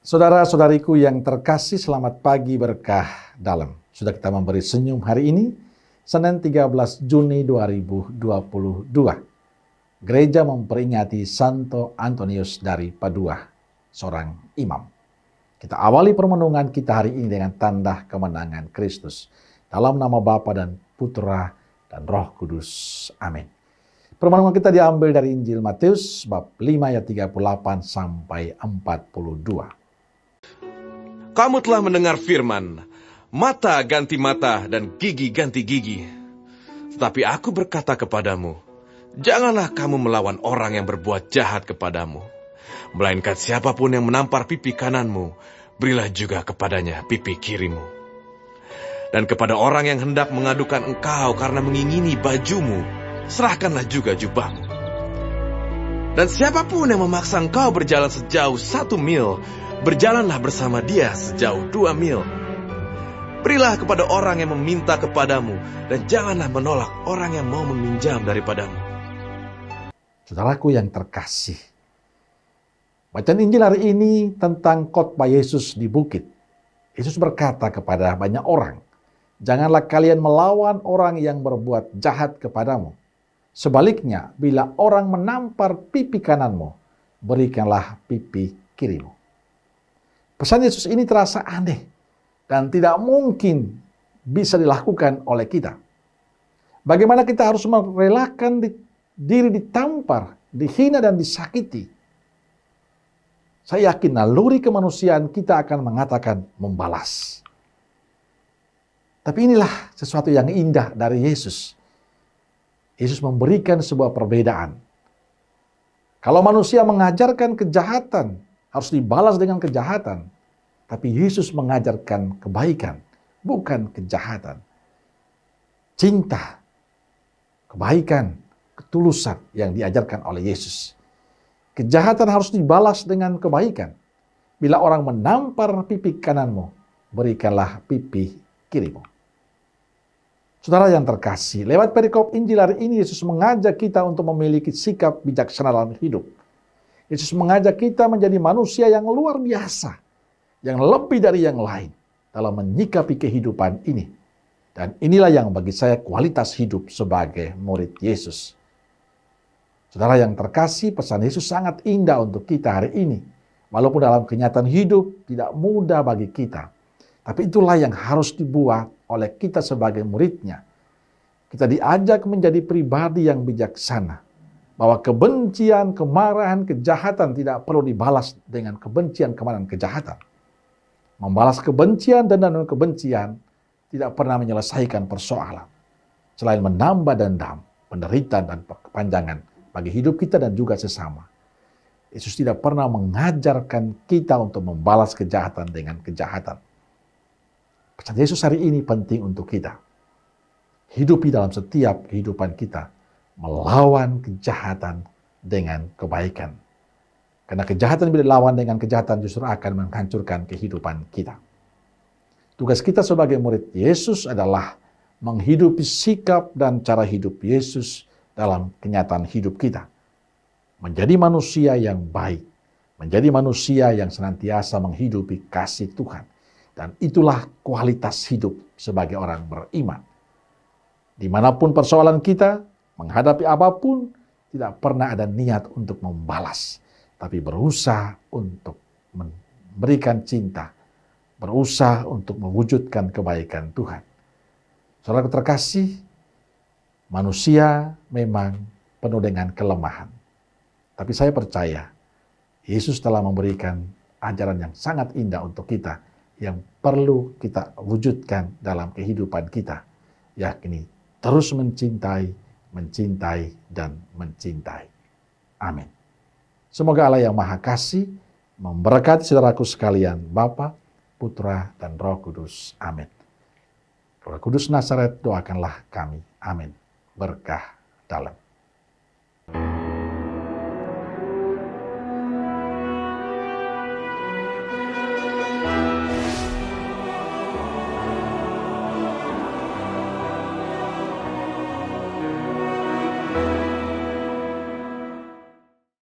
Saudara-saudariku yang terkasih, selamat pagi berkah dalam. Sudah kita memberi senyum hari ini, Senin 13 Juni 2022. Gereja memperingati Santo Antonius dari Padua, seorang imam. Kita awali permenungan kita hari ini dengan tanda kemenangan Kristus. Dalam nama Bapa dan Putra dan Roh Kudus. Amin. Permenungan kita diambil dari Injil Matius bab 5 ayat 38 sampai 42. Kamu telah mendengar firman, mata ganti mata dan gigi ganti gigi. Tetapi aku berkata kepadamu, janganlah kamu melawan orang yang berbuat jahat kepadamu. Melainkan siapapun yang menampar pipi kananmu, berilah juga kepadanya pipi kirimu. Dan kepada orang yang hendak mengadukan engkau karena mengingini bajumu, serahkanlah juga jubahmu. Dan siapapun yang memaksa engkau berjalan sejauh 1 mil, berjalanlah bersama dia sejauh 2 mil. Berilah kepada orang yang meminta kepadamu, dan janganlah menolak orang yang mau meminjam daripadamu. Saudaraku yang terkasih, bacaan Injil hari ini tentang khotbah Yesus di bukit. Yesus berkata kepada banyak orang, janganlah kalian melawan orang yang berbuat jahat kepadamu. Sebaliknya, bila orang menampar pipi kananmu, berikanlah pipi kirimu. Pesan Yesus ini terasa aneh dan tidak mungkin bisa dilakukan oleh kita. Bagaimana kita harus merelakan diri ditampar, dihina dan disakiti? Saya yakin naluri kemanusiaan kita akan mengatakan membalas. Tapi inilah sesuatu yang indah dari Yesus. Yesus memberikan sebuah perbedaan. Kalau manusia mengajarkan kejahatan, harus dibalas dengan kejahatan. Tapi Yesus mengajarkan kebaikan, bukan kejahatan. Cinta, kebaikan, ketulusan yang diajarkan oleh Yesus. Kejahatan harus dibalas dengan kebaikan. Bila orang menampar pipi kananmu, berikanlah pipi kirimu. Saudara yang terkasih, lewat perikop Injil hari ini Yesus mengajak kita untuk memiliki sikap bijaksana dalam hidup. Yesus mengajak kita menjadi manusia yang luar biasa, yang lebih dari yang lain dalam menyikapi kehidupan ini. Dan inilah yang bagi saya kualitas hidup sebagai murid Yesus. Saudara yang terkasih, pesan Yesus sangat indah untuk kita hari ini. Walaupun dalam kenyataan hidup tidak mudah bagi kita. Tapi itulah yang harus dibuat oleh kita sebagai muridnya. Kita diajak menjadi pribadi yang bijaksana. Bahwa kebencian, kemarahan, kejahatan tidak perlu dibalas dengan kebencian, kemarahan, kejahatan. Membalas kebencian dan kebencian tidak pernah menyelesaikan persoalan. Selain menambah dendam, penderitaan dan kepanjangan bagi hidup kita dan juga sesama. Yesus tidak pernah mengajarkan kita untuk membalas kejahatan dengan kejahatan. Pesan Yesus hari ini penting untuk kita. Hidupi dalam setiap kehidupan kita, melawan kejahatan dengan kebaikan. Karena kejahatan bila dilawan dengan kejahatan justru akan menghancurkan kehidupan kita. Tugas kita sebagai murid Yesus adalah menghidupi sikap dan cara hidup Yesus dalam kenyataan hidup kita. Menjadi manusia yang baik, menjadi manusia yang senantiasa menghidupi kasih Tuhan. Dan itulah kualitas hidup sebagai orang beriman. Dimanapun persoalan kita, menghadapi apapun, tidak pernah ada niat untuk membalas. Tapi berusaha untuk memberikan cinta. Berusaha untuk mewujudkan kebaikan Tuhan. Saudara terkasih, manusia memang penuh dengan kelemahan. Tapi saya percaya, Yesus telah memberikan ajaran yang sangat indah untuk kita, yang perlu kita wujudkan dalam kehidupan kita, yakni terus mencintai, mencintai, dan mencintai. Amin. Semoga Allah yang Maha Kasih memberkati saudaraku sekalian, Bapa, Putra, dan Roh Kudus. Amin. Roh Kudus Nazaret, doakanlah kami. Amin. Berkah dalam.